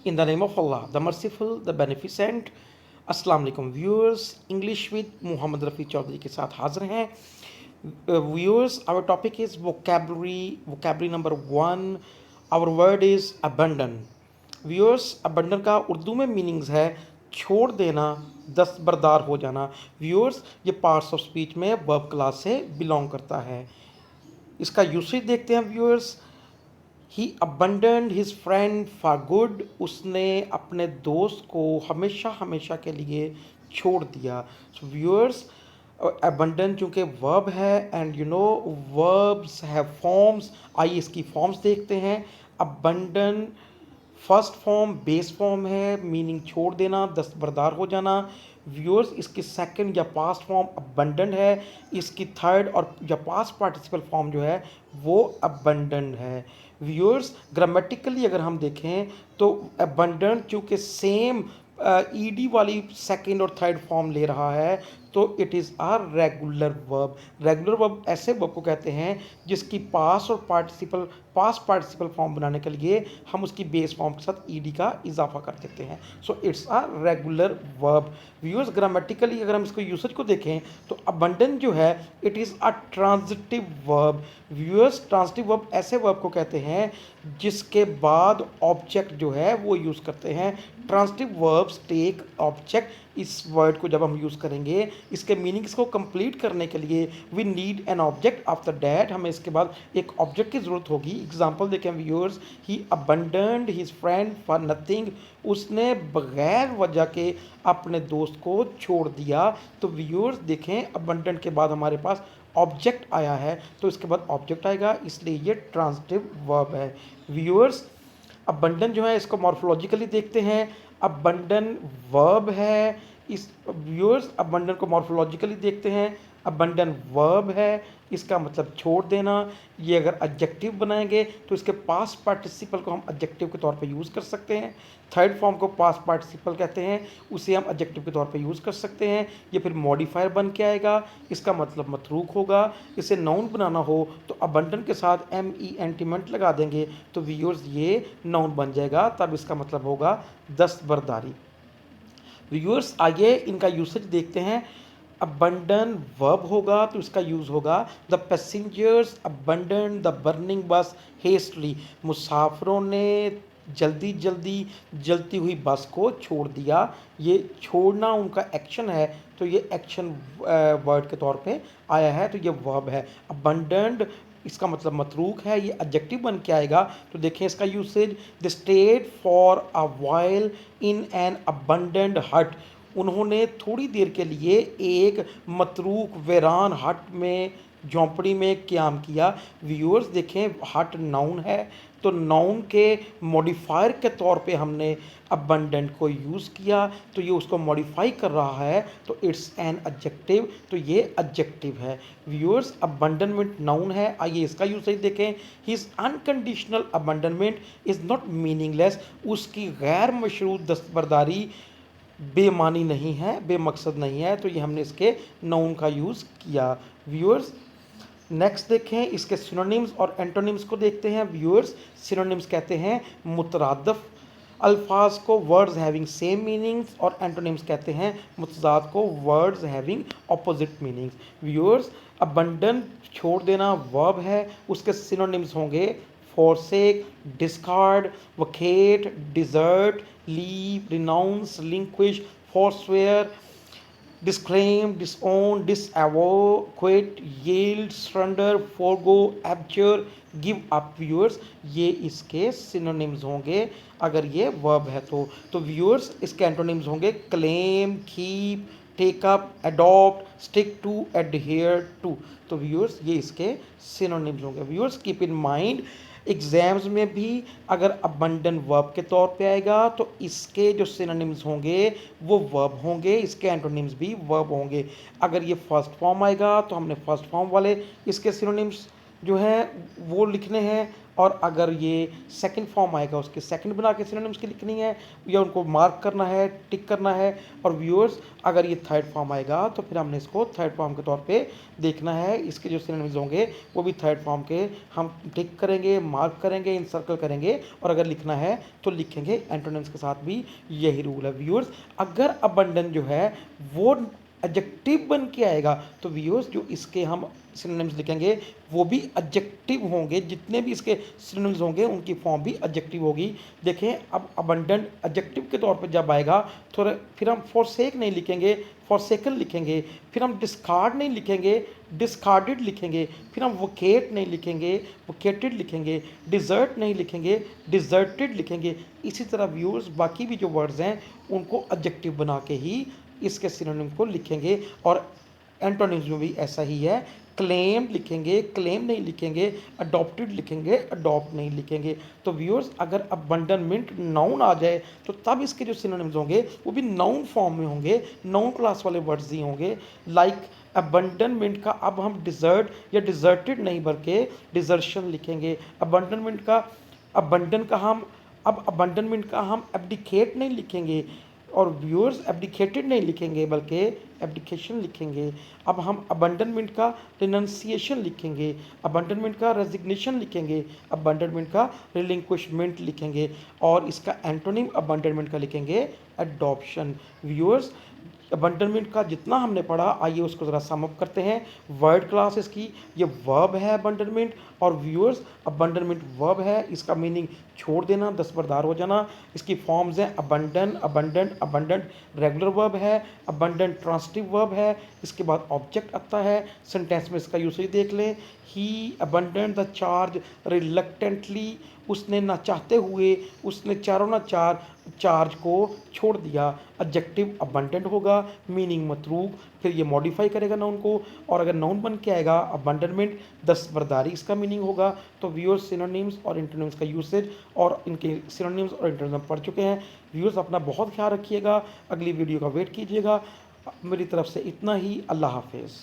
In the name of Allah, the merciful, the beneficent. अस्सलाम वालेकुम viewers, English with Mohammad Rafi Chaudhary के साथ हाजिर हैं। Viewers, our topic is vocabulary number 1। Our word is abandon. Viewers, abandon का उर्दू में मीनिंग्स है छोड़ देना, दस्तबरदार हो जाना। व्यूअर्स, ये पार्ट्स ऑफ स्पीच में वर्ब क्लास से बिलोंग करता है। इसका यूसेज देखते हैं viewers. He abandoned his friend for good. उसने अपने दोस्त को हमेशा हमेशा के लिए छोड़ दिया। सो व्यूअर्स, अबंडन चूँकि वर्ब है and you know verbs have forms. आइए इसकी फॉर्म्स देखते हैं। Abandon first form base form है, मीनिंग छोड़ देना, दस्तबरदार हो जाना। व्यूअर्स, इसकी सेकंड या पास्ट फॉर्म अबंडन है। इसकी थर्ड और या पास्ट पार्टिसिपल फॉर्म जो है वो अबंडन है। व्यूअर्स, ग्रामेटिकली अगर हम देखें तो अबंडन चूँकि सेम ईडी वाली सेकंड और थर्ड फॉर्म ले रहा है तो it is a regular verb. Regular verb ऐसे वर्ब को कहते हैं जिसकी पास्ट पार्टिसिपल फॉर्म बनाने के लिए हम उसकी बेस फॉर्म के साथ ईडी का इजाफा कर देते हैं। So it's a regular verb. Viewers, grammatically अगर हम इसको यूसेज को देखें तो अबंडन जो है it is a transitive verb. Viewers, transitive verb ऐसे वर्ब को कहते हैं जिसके बाद ऑब्जेक्ट जो है वो यूज़ करते हैं। Transitive verbs take object. इस वर्ड को जब हम यूज़ करेंगे इसके मीनिंग्स को कंप्लीट करने के लिए we need an object. After that हमें इसके बाद एक ऑब्जेक्ट की ज़रूरत होगी। एग्जाम्पल देखें viewers, he abandoned his friend for nothing. उसने बगैर वजह के अपने दोस्त को छोड़ दिया। तो व्यूअर्स देखें, अबंडन्ड के बाद हमारे पास ऑब्जेक्ट आया है तो इसके बाद ऑब्जेक्ट आएगा, इसलिए ये ट्रांजिटिव वर्ब है। व्यूअर्स, अबंडन जो है इसको मॉर्फोलॉजिकली देखते हैं। अबंडन वर्ब है। इस व्यूअर्स, अबंडन को मॉर्फोलॉजिकली देखते हैं। अबंडन वर्ब है, इसका मतलब छोड़ देना। ये अगर एडजेक्टिव बनाएंगे तो इसके पास्ट पार्टिसिपल को हम एडजेक्टिव के तौर पे यूज़ कर सकते हैं। थर्ड फॉर्म को पास्ट पार्टिसिपल कहते हैं, उसे हम एडजेक्टिव के तौर पे यूज़ कर सकते हैं। ये फिर मॉडिफायर बन के आएगा, इसका मतलब मतरूक होगा। इसे नाउन बनाना हो तो अबंडन के साथ MENT लगा देंगे तो व्यूअर्स ये नाउन बन जाएगा, तब इसका मतलब होगा दस्तबरदारी। व्यूअर्स, आइए इनका यूसेज देखते हैं। अबंडन वर्ब होगा तो इसका यूज़ होगा the passengers abandon the burning बस हेस्टली। मुसाफिरों ने जल्दी जल्दी जलती हुई बस को छोड़ दिया। ये छोड़ना उनका एक्शन है तो ये एक्शन वर्ड के तौर पे आया है, तो ये वर्ब है। अबंडन्ड इसका मतलब मतरूक है, ये एडजेक्टिव बन के आएगा। तो देखें इसका usage, the state for a while in an abundant हट। उन्होंने थोड़ी देर के लिए एक मतरूक वीरान हट में, झोंपड़ी में क्याम किया। व्यूअर्स देखें, हट नाउन है तो नाउन के मॉडिफायर के तौर पे हमने अबंडेंट को यूज़ किया तो ये उसको मॉडिफाई कर रहा है तो इट्स एन एडजेक्टिव, तो ये एडजेक्टिव है। व्यूअर्स, अबंडनमेंट नाउन है। आइए इसका यूसेज देखें। His unconditional abandonment is not meaningless. उसकी गैर मशरूत दस्तबरदारी बेमानी नहीं है, बेमकसद नहीं है, तो ये हमने इसके नाउन का यूज़ किया। व्यूअर्स, नेक्स्ट देखें इसके सिनोनिम्स और एंटोनिम्स को देखते हैं। व्यूअर्स, सिनोनिम्स कहते हैं मुतरादफ अल्फाज को, वर्ड्स हैविंग सेम मीनिंग्स, और एंटोनिम्स कहते हैं मुतजाद को, words having opposite meanings. Viewers, abandon छोड़ देना वर्ब है, उसके सिनोनिम्स होंगे forsake, discard, vacate, desert, leave, renounce, relinquish, forswear, disclaim, disown, disavow, quit, yield, surrender, forego, abjure, give up। Viewers, ये इसके सिनोनिम्स होंगे अगर ये वर्ब है तो व्यूअर्स इसके एंटोनिम्स होंगे claim, keep, take up, adopt, stick to, adhere to. तो व्यूअर्स ये इसके सिनोनिम्स होंगे। Viewers, keep in mind exams में भी अगर अबंडन वर्ब के तौर पे आएगा तो इसके जो सिनोनिम्स होंगे वो वर्ब होंगे, इसके एंटोनिम्स भी वर्ब होंगे। अगर ये फर्स्ट फॉर्म आएगा तो हमने फर्स्ट फॉर्म वाले इसके सिनोनिम्स जो हैं वो लिखने हैं, और अगर ये सेकंड फॉर्म आएगा उसके सेकंड बना के सिनोनिम्स की लिखनी है या उनको मार्क करना है, टिक करना है। और व्यूअर्स अगर ये थर्ड फॉर्म आएगा तो फिर हमने इसको थर्ड फॉर्म के तौर पे देखना है। इसके जो सिनोनिम्स होंगे वो भी थर्ड फॉर्म के हम टिक करेंगे, मार्क करेंगे, इंसर्कल करेंगे और अगर लिखना है तो लिखेंगे। एंटोनिम्स के साथ भी यही रूल है व्यूअर्स। अगर अबंडन जो है वो एडजेक्टिव बन के आएगा तो व्यूअर्स जो इसके हम सिनोनिम्स लिखेंगे वो भी एडजेक्टिव होंगे। जितने भी इसके सिनोनिम्स होंगे उनकी फॉर्म भी एडजेक्टिव होगी। देखें अब अबंडेंट एडजेक्टिव के तौर पे जब आएगा तो फिर हम फॉरसेक नहीं लिखेंगे, फॉरसेकन लिखेंगे। फिर हम डिस्कार्ड नहीं लिखेंगे, डिस्कार्डेड लिखेंगे। फिर हम वोकेट नहीं लिखेंगे, वोकेटेड लिखेंगे। डिजर्ट नहीं लिखेंगे, डिजर्टेड लिखेंगे। इसी तरह व्यूअर्स बाकी भी जो वर्ड्स हैं उनको एडजेक्टिव बना के ही इसके सिनोनिम को लिखेंगे। और एंटोनिम्स में भी ऐसा ही है। क्लेम लिखेंगे, क्लेम नहीं लिखेंगे। अडॉप्टेड लिखेंगे, अडॉप्ट नहीं लिखेंगे। तो व्यूअर्स अगर अबंडनमेंट नाउन आ जाए तो तब इसके जो सिनोनिम्स होंगे वो भी नाउन फॉर्म में होंगे, नाउन क्लास वाले वर्ड्स ही होंगे। लाइक अबंडनमेंट का अब हम डिजर्ट या डिजर्टेड नहीं बल्कि डिजर्शन लिखेंगे। अबंडनमेंट का अबंडन का हम अब अबंडनमेंट का हम एब्डिकेट नहीं लिखेंगे और व्यूअर्स एब्डिकेटेड नहीं लिखेंगे बल्कि एब्डिकेशन लिखेंगे। अब हम अबंडनमेंट का रिनंसिएशन लिखेंगे, अबंडनमेंट का रेजिग्नेशन लिखेंगे, अबंडनमेंट का रिलिंक्विशमेंट लिखेंगे और इसका एंटोनिम अबंडनमेंट का लिखेंगे एडॉप्शन। व्यूअर्स अबंडनमेंट का जितना हमने पढ़ा आइए उसको ज़रा सम अप करते हैं। वर्ड क्लास इसकी ये वर्ब है अबंडनमेंट और व्यूअर्स अबंडनमेंट वर्ब है, इसका मीनिंग छोड़ देना, दस्तबरदार हो जाना। इसकी फॉर्म्स हैं abandon, abundant, abundant regular verb है, अबंडेंट ट्रांसिटिव वर्ब है। इसके बाद ऑब्जेक्ट आता है। सेंटेंस में इसका यूसेज देख लें। ही अबंडेंट द चार्ज रिलक्टेंटली, उसने ना चाहते हुए, उसने चारों ना चार्ज को छोड़ दिया। एडजेक्टिव अबंडेंट होगा, मीनिंग मतरूक, फिर ये मॉडिफाई करेगा नाउन को। और अगर नाउन बन के आएगा अबंडनमेंट दस्तबरदारी इसका मीनिंग होगा। तो व्यूअर्स सिनोनिम्स और इंटोनिम्स का यूसेज और इनके सिनोनिम्स और इंटोनिम्स पढ़ चुके हैं। व्यूअर्स अपना बहुत ख्याल रखिएगा, अगली वीडियो का वेट कीजिएगा। मेरी तरफ से इतना ही, अल्लाह हाफिज़।